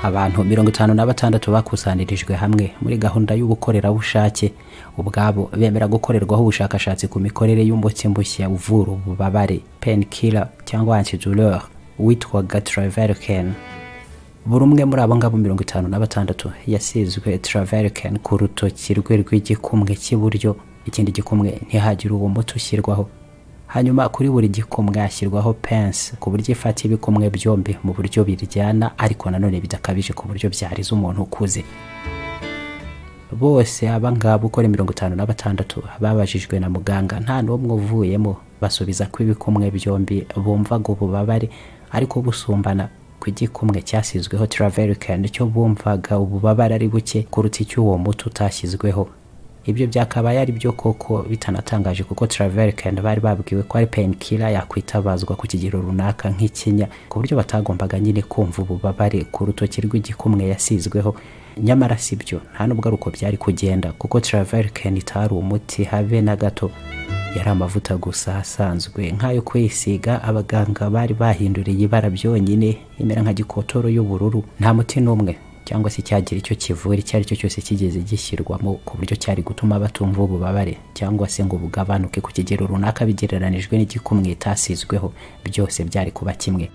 abantu 56 bakusanirijwe hamwe muri gahunda y'ubukorerabushake ubwabo bemera gukorerwaho ubushakashatsi ku mikorere y'umutsi mbushya uvura ububabare painkiller cyangwa antidouleur witwaga Travelcan. Buri umwe muri abo ngabo 56 yasizwe Travelcan ku rutoki rwe rw'igikumwe cy'iburyo, ikindi gikumwe ntihagira uwo muti ushyirwaho. Hanyuma kuri buri gikumwe ashyirwaho pence ku buryo ifata ibikumwe byombi mu buryo biryana ariko nanone bidakabije ku buryo byariza umuntu ukuze. Bose abangabo uko 56 babajijwe na muganga nta n'umwe uvuyemo basubiza ko ibikumwe byombi bumvaga ububabare ariko busumbana ku gikumwe cyasizweho Travelcan cyo bumvaga ububabare ari buke kuruta icyo uwo muti utashyizweho. Ibyo byakabaye ari byo koko bitanatangaje kuko Travelcan bari babwiwe ko ari painkiller yakwitabazwa ku kigero runaka nk'ikinya ku buryo batagombaga nyine kumva ububabare ku rutoki rw'igikumwe yasizweho. Nyamara sibyo, nta nubwo uko byari kugenda kuko Travelcan itari umuti habe na gato, yari amavuta gusa asanzwe nk'ayo kwisiga. Abaganga bari bahinduriye ibara byonyine imera nka gikotoro y'ubururu. Nta muti n'umwe cyangwa se cyagira icyo kivura icyo ari cyo cyose kigeze gishyirwamo ku buryo cyari gutuma batumva ububabare cyangwa se ngo bugabanuke ku kigero runaka bigereranijwe n'igikumwe itasizweho. Byose byari kuba kimwe.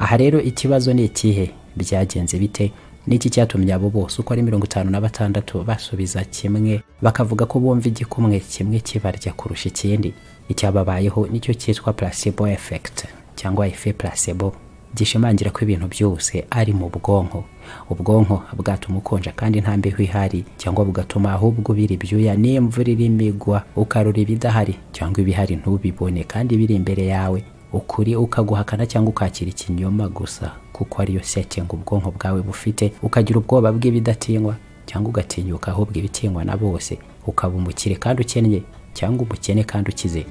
Aha rero ikibazo ni ikihe? Byagenze bite? Niki cyatumye abo bose uko ari 56 basubiza kimwe bakavuga ko bumva igikumwe kimwe kibarya kurusha ikindi? Icyababayeho nicyo cyitwa placebo effect cyangwa effet placebo, gishimangira ko ibintu byose ari mu bwonko. Ubwonko bwatuma ukonja kandi nta mbeho ihari, cyangwa bugatuma ahubwo biri byuya n'imvura irimigwa ukarura ibidahari cyangwa ibihari ntubibone kandi biri imbere yawe. Ukuri ukaguhakana cyangwa ukakira ikinyoma gusa kuko ariyo setting ubwonko bwawe bufite. Ukagira ubwoba bw'ibidatinywa cyangwa ugatinyuka ahubwo ibitinywa na bose. Ukaba umukire kandi ukennye cyangwa umukene kandi ukize.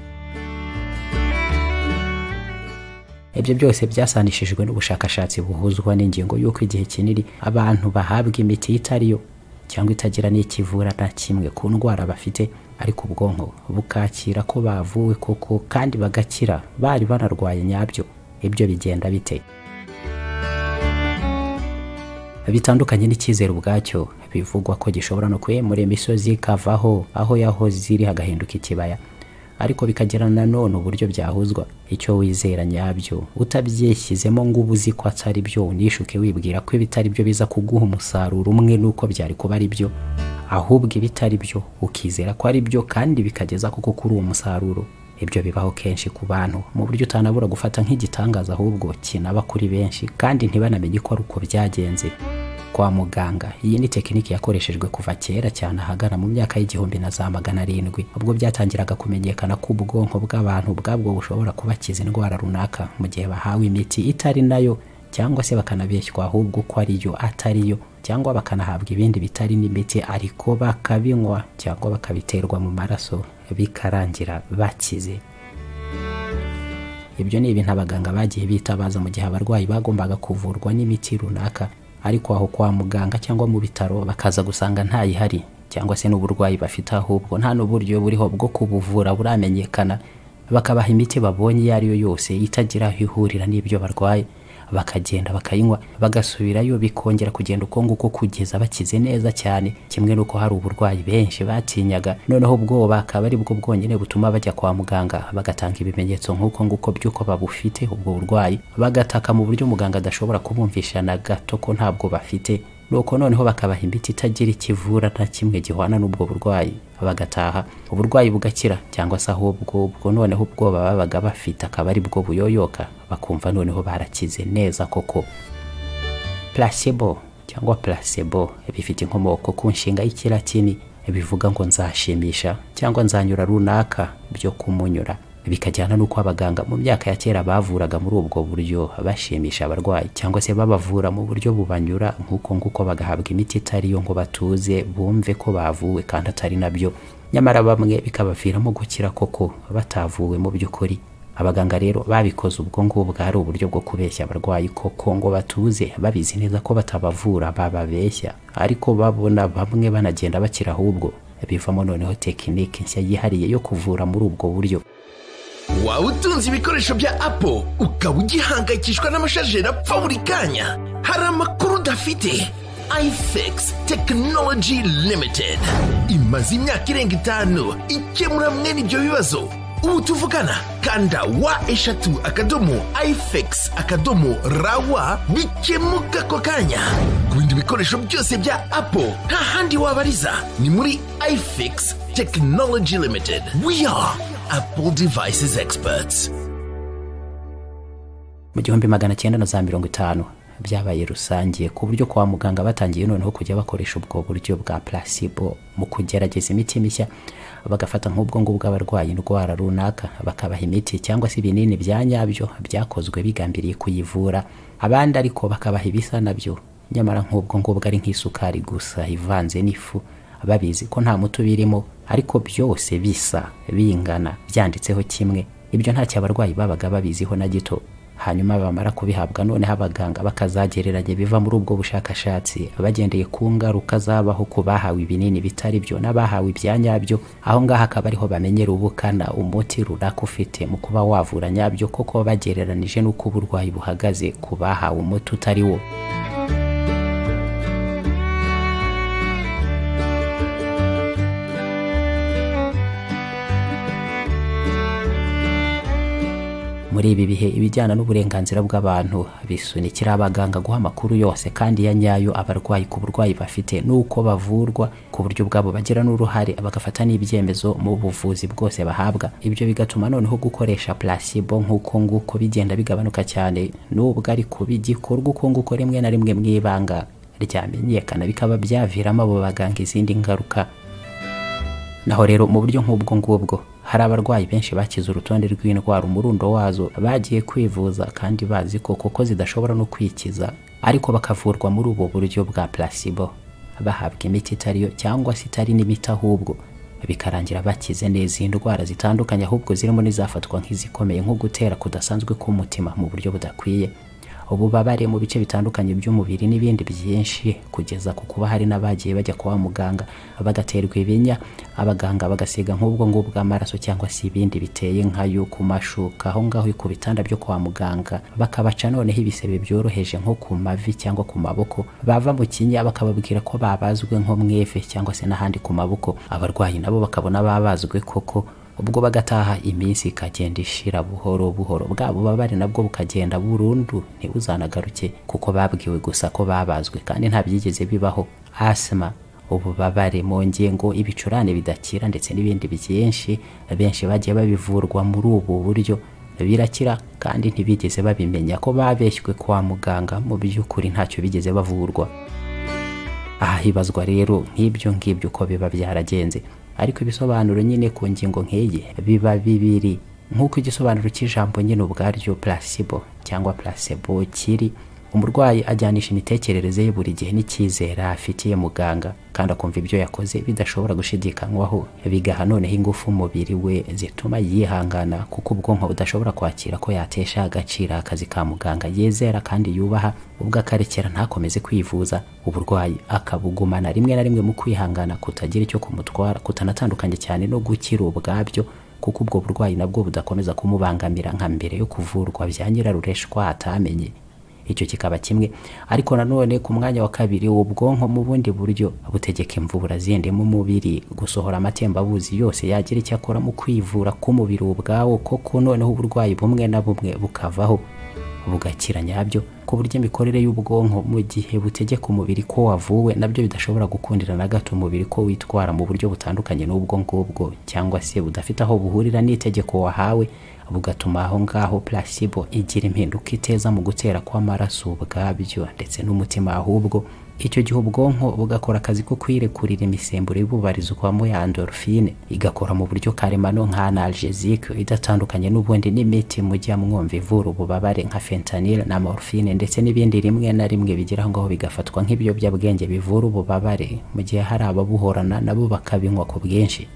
Ibyo byose byasanishijwe n'ubushakashatsi buhuzwa n'ingingo y'uko igihe kinini abantu bahabwa imiti itariyo cyangwa itagira n'ikivura na kimwe ku ndwara bafite, ariko ubwonko bukakira ko bavuwe koko kandi bagakira bari banarwaye nyabyo. Ibyo bigenda bite? Bitandukanye n'icyizere ubwacyo bivugwa ko gishobora no kwemura imisozi kavaho aho yahoze iri hagahinduka ikibaya, ariko bikagira nanone uburyo byahuzwa. Icyo wizera nyabyo utabyeshyizemo ngo ubuzi ko atari byo unishuke wibwira ko ibitari byo biza kuguha umusaruro umwe nuko byari kuba ari byo, ahubwo ibitari byo ukizera ko ari byo kandi bikageza kuko kuri uwo musaruro. Ibyo bibaho kenshi ku bantu mu buryo utanabura gufata nk'igitangaza, ahubwo kinaba kuri benshi kandi ntibanamenye ko ari uko byagenze. Kwa muganga iyi ni tekiniki yakoreshejwe kuva kera cyane ahagana mu myaka y'igihumbi na za 700 ubwo byatangiraga kumenyekana ko ubwonko bw'abantu bwabwo bushobora kubakiza indwara runaka mu gihe bahawe imiti itari nayo, cyangwa se bakanabeshywa ahubwo ko ariyo atariyo, cyangwa bakanahabwa ibindi bitari n'imiti ariko bakabinywa cyangwa bakabiterwa mu maraso bikarangira bakize. Ibyo ni ibintu abaganga bagiye bitabaza mu gihe abarwayi bagombaga kuvurwa n'imiti runaka, ariko aho kwa muganga cyangwa mu bitaro bakaza gusanga ntayihari, cyangwa se n'uburwayi bafite ahubwo nta n'uburyo buriho bwo kubuvura buramenyekana. Bakabaha imiti babonye iyo ariyo yose itagira aho ihurira n'ibyo barwaye, bakagenda bakayinywa bagasubirayo bikongera kugenda uko nguko kugeza bakize neza cyane. Kimwe nuko hari uburwayi benshi batinyaga, noneho ubwoba akaba ari bwo bwonyine butuma bajya kwa muganga bagatanga ibimenyetso nk'uko nguko by'uko babufite ubwo burwayi, bagataka mu buryo muganga adashobora kubumvisha na gato ko ntabwo bafite. Nuko noneho bakabaha imiti itagira ikivura na kimwe gihwana n'ubwo burwayi, bagataha uburwayi bugakira, cyangwa se ahubwo noneho ubwoba babaga bafite akaba ari bwo buyoyoka, bakumva noneho barakize neza koko. Placebo cyangwa placebo bifite inkomoko ku nshinga y'ikilatini bivuga ngo nzashimisha cyangwa nzanyura runaka, byo kumunyura. Bikajyana nuko abaganga mu myaka ya kera bavuraga muri ubwo buryo bashimisha abarwayi cyangwa se babavura mu buryo bubanyura nk'uko nguko bagahabwa imiti itariyo ngo batuze bumve ko bavuwe kandi atari nabyo. Nyamara bamwe bikabaviramo gukira koko batavuwe mu by'ukuri. Abaganga rero babikoze ubwo ngubwo ari uburyo bwo kubeshya abarwayi koko ngo batuze, babizi neza ko batabavura bababeshya, ariko babona bamwe banagenda bakira ahubwo bivamo noneho tekinike nshya yihariye yo kuvura muri ubwo buryo. waba utunze ibikoresho bya Apple ukaba ugihangayikishwa n'amashajeri apfa buri kanya, hari amakuru udafite. iFix Technology Limited imaze imyaka irenga 5 ikemura mwene ibyo bibazo. Ubu tuvugana kanda wa/ifix.rawa bikemuka ko kanya. Ku bindi bikoresho byose bya Apple nta handi wabariza, ni muri iFix Technology Limited. We are Apple Devices Experts. Mu 1950 byabaye rusangiye ku buryo kwa muganga batangiye noneho kujya bakoresha ubwo buryo bwa placebo mu kugerageza imiti mishya. Bagafata nk'ubwo ngubwo abarwayi indwara runaka bakabaha imiti cyangwa se ibinini bya nyabyo byakozwe bigambiriye kuyivura, abandi ariko bakabaha ibisa nabyo nyamara nk'ubwo ngubwo ari nk'isukari gusa ivanze n'ifu, babizi ko nta muti birimo ariko byose bisa bingana byanditseho kimwe. Ibyo nta cyabarwayi babaga babiziho na gito. Hanyuma bamara kubihabwa none abaganga bakazagereranya biva muri ubwo bushakashatsi bagendeye ku ngaruka zabaho ku bahawe ibinini bitari byo n'abahawe ibyanyabyo. Aho ngaha akaba ariho bamenyera ubukana umuti runaka ufite mu kuba wavura nyabyo koko bagereranije n'uko uburwayi buhagaze ku bahawe umuti utari wo. Muri ibi bihe ibijyana n'uburenganzira bw'abantu bisunikira abaganga guha amakuru yose kandi ya nyayo abarwayi ku burwayi bafite n'uko bavurwa, ku buryo bwabo bagira n'uruhare bagafata n'ibyemezo mu buvuzi bwose bahabwa. Ibyo bigatuma noneho gukoresha placebo nk'uko nguko bigenda bigabanuka cyane, n'ubwo ari kubigikorwa uko nguko rimwe na rimwe mwibanga ryamenyekana bikaba byaviramo abo baganga izindi ngaruka. Naho rero mu buryo nk'ubwo ngubwo hari abarwayi benshi bakize urutonde rw'indwara umurundo wazo bagiye kwivuza kandi bazi ko koko zidashobora no kwikiza, ariko bakavurwa muri ubu buryo bwa placebo, bahabwa imiti itariyo cyangwa se itari n'imiti ahubwo bikarangira bakize neza indwara zitandukanye, ahubwo zirimo n'izafatwa nk'izikomeye nko gutera kudasanzwe k'umutima mu buryo budakwiye, ububabare mu bice bitandukanye by'umubiri n'ibindi byinshi, kugeza ku kuba hari n'abagiye bajya kwa muganga bagaterwa ibinya, abaganga bagasiga nk'ubwo ngubwo amaraso cyangwa se ibindi biteye nkayo ku mashuka aho ngaho ku bitanda byo kwa muganga, bakabaca noneho ibisebe byoroheje nko ku mavi cyangwa ku maboko, bava mu kinya bakababwira ko babazwe nko mweve cyangwa se n'ahandi ku maboko. Abarwayi nabo bakabona babazwe koko, ubwo bagataha iminsi ikagenda ishira buhoro buhoro, bwabo babari nabwo bukagenda burundu ntibuzanagaruke kuko babwiwe gusa ko babazwe kandi nta byigeze bibaho. Asma, ububabare mu ngingo, ibicurane bidakira ndetse n'ibindi byinshi, benshi bagiye babivurwa muri ubu buryo birakira kandi ntibigeze babimenya ko babeshywe kwa muganga, mu by'ukuri ntacyo bigeze bavurwa. Aha hibazwa rero nk'ibyo ngibyo uko biba byaragenze, ariko ibisobanuro nyine ku ngingo nk'iyi biba bibiri nk'uko igisobanuro cy'ijambo nyine ubwaryo placebo cyangwa placebo kiri. Umurwayi ajyanisha imitekerereze ye buri gihe n'icyizere afitiye muganga kandi akumva ibyo yakoze bidashobora gushidikanywaho, bigaha noneho ingufu umubiri we zituma yihangana kuko ubwonko budashobora kwakira ko yatesha agaciro akazi ka muganga yizera kandi yubaha, ubwo akarekera ntakomeze kwivuza, uburwayi akabugumana rimwe na rimwe mu kwihangana kutagira icyo kumutwara, kutanatandukanye cyane no gukira ubwabyo kuko ubwo burwayi nabwo budakomeza kumubangamira nka mbere yo kuvurwa bya nyirarureshwa atamenye. Icyo kikaba kimwe, ariko nanone ku mwanya wa kabiri ubwonko mu bundi buryo butegeka imvubura zindi mu mubiri gusohora amatembabuzi yose yagira icyo akora mu kwivura k'umubiri ubwawo, koko noneho uburwayi bumwe na bumwe bukavaho bugakira nyabyo, ku buryo imikorere y'ubwonko mu gihe butegeka umubiri ko wavuwe nabyo bidashobora gukundira na gato umubiri ko witwara mu buryo butandukanye n'ubwo ngubwo cyangwa se budafite aho buhurira n'itegeko wahawe, bugatuma aho ngaho placebo igira impinduka iteza mu gutera kw'amaraso ubwabyo ndetse n'umutima, ahubwo icyo gihe ubwonko bugakora akazi ko kwirekurira imisemburo ibubarizwamo ya endorphine, igakora mu buryo karemano nka analgesique idatandukanye n'ubundi n'imiti mujya mwumva ivura ububabare nka fentanyl na morphine ndetse n'ibindi rimwe na rimwe bigira ngaho bigafatwa nk'ibiyobyabwenge bivura ububabare, mu gihe hari ababuhorana nabo bakabinywa ku bwinshi.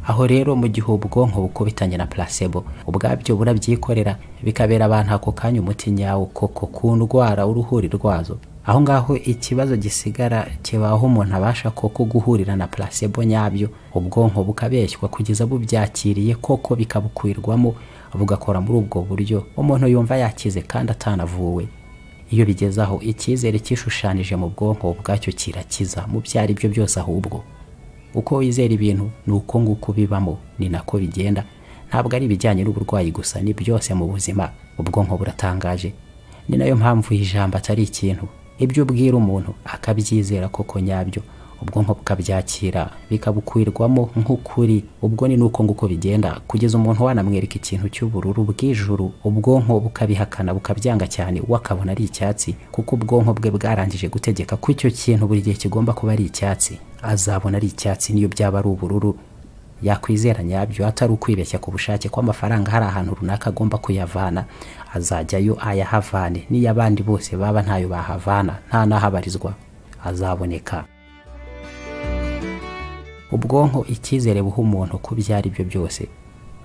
Aho rero mu gihe ubwonko bukubitanye na placebo ubwabyo burabyikorera bikabera abantu ako kanya umuti nyawo koko ku ndwara uruhuri rwazo, aho ngaho ikibazo gisigara kibaho umuntu abasha koko guhurira na placebo nyabyo, ubwonko bukabeshywa kugeza bubyakiriye koko bikabukwirwamo, bugakora muri ubwo buryo umuntu yumva yakize kandi atanavuwe. Iyo bigezaho icyizere cyishushanije mu bwonko bwacyo kirakiza mu byari byo byose, ahubwo uko wizera ibintu nuko nguko bibamo, ni nako bigenda. Ntabwo ari ibijyanye n'uburwayi gusa, ni byose mu buzima. Ubwonko buratangaje, ni nayo mpamvu ijambo atari ikintu. Ibyo ubwira umuntu akabyizera koko nyabyo, ubwonko bukabyakira bikabukwirwamo nk'ukuri. Ubwo ni nuko nguko bigenda, kugeza umuntu wanamwereka ikintu cy'ubururu bw'ijuru, ubwonko bukabihakana bukabyanga cyane, wakabona ari icyatsi, kuko ubwonko bwe bwarangije gutegeka ko icyo kintu buri gihe kigomba kuba ari icyatsi. Azabona ari icyatsi niyo byaba ari ubururu. Yakwizera nyabyo, atari ukwibeshya ku bushake ko amafaranga hari ahantu runaka agomba kuyavana, azajyayo ayahavane. Niyo abandi bose baba ntayo bahavana, nta nahabarizwa, azaboneka. Ubwonko icyizere buha umuntu ku byari byo byose,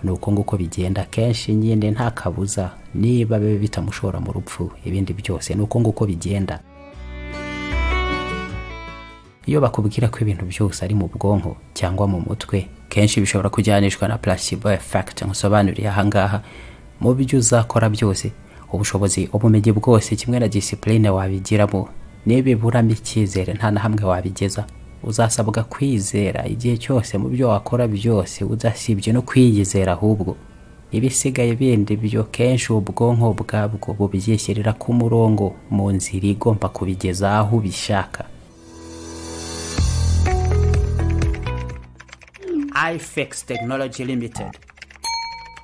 nuko nguko bigenda. Kenshi nyine nta kabuza, niba bibe bitamushora mu rupfu, ibindi byose nuko nguko bigenda. Iyo bakubwira ko ibintu byose ari mu bwonko cyangwa mu mutwe, kenshi bishobora kujyanishwa na placebo effect. Nkusobanuriye ahangaha, mu byo uzakora byose, ubushobozi, ubumenyi bwose, kimwe na discipline wabigiramo, nibiburamo icyizere nta na hamwe wabigeza. Uzasabwa kwizera igihe cyose mu byo wakora byose, udasibye no kwiyizera. Ahubwo ibisigaye bindi byo kenshi ubwonko bwabwo bubyishyirira ku murongo, mu nzira igomba kubigeza aho ubishaka. iFix Technology Limited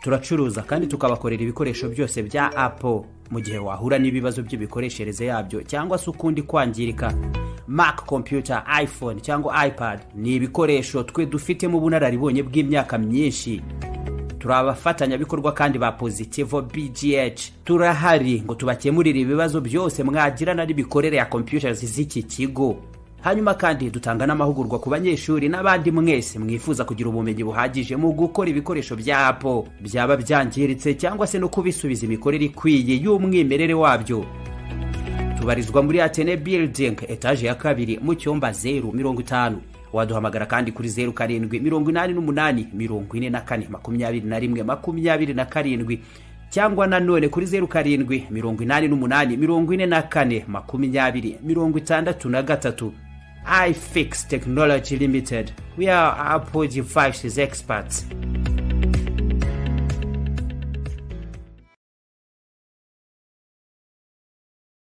turacuruza kandi tukabakorera ibikoresho byose bya Apple. Mu gihe wahura n'ibibazo by'ibikoreshereze yabyo cyangwa se ukundi kwangirika, Mac computer, iPhone cyangwa iPad ni ibikoresho twe dufite mu bunararibonye bw'imyaka myinshi. Turabafatanya bikorwa kandi ba Placebo BGH. Turahari ngo tubakemurire ibibazo byose mwagirana n'ibikorere ya computers z'iki kigo. Hanyuma kandi dutanga n'amahugurwa ku banyeshuri n'abandi mwese mwifuza kugira ubumenyi buhagije mu gukora ibikoresho bya Apple, byaba byangiritse cyangwa se no kubisubiza imikorere ikwiye y'umwimerere wabyo. Tubarizwa muri Atene Building, etage ya 2 mu cyumba 050. Waduhamagara kandi kuri 0788442127 cyangwa nanone kuri 0788442063. iFix Technology Limited. We are Apple devices experts.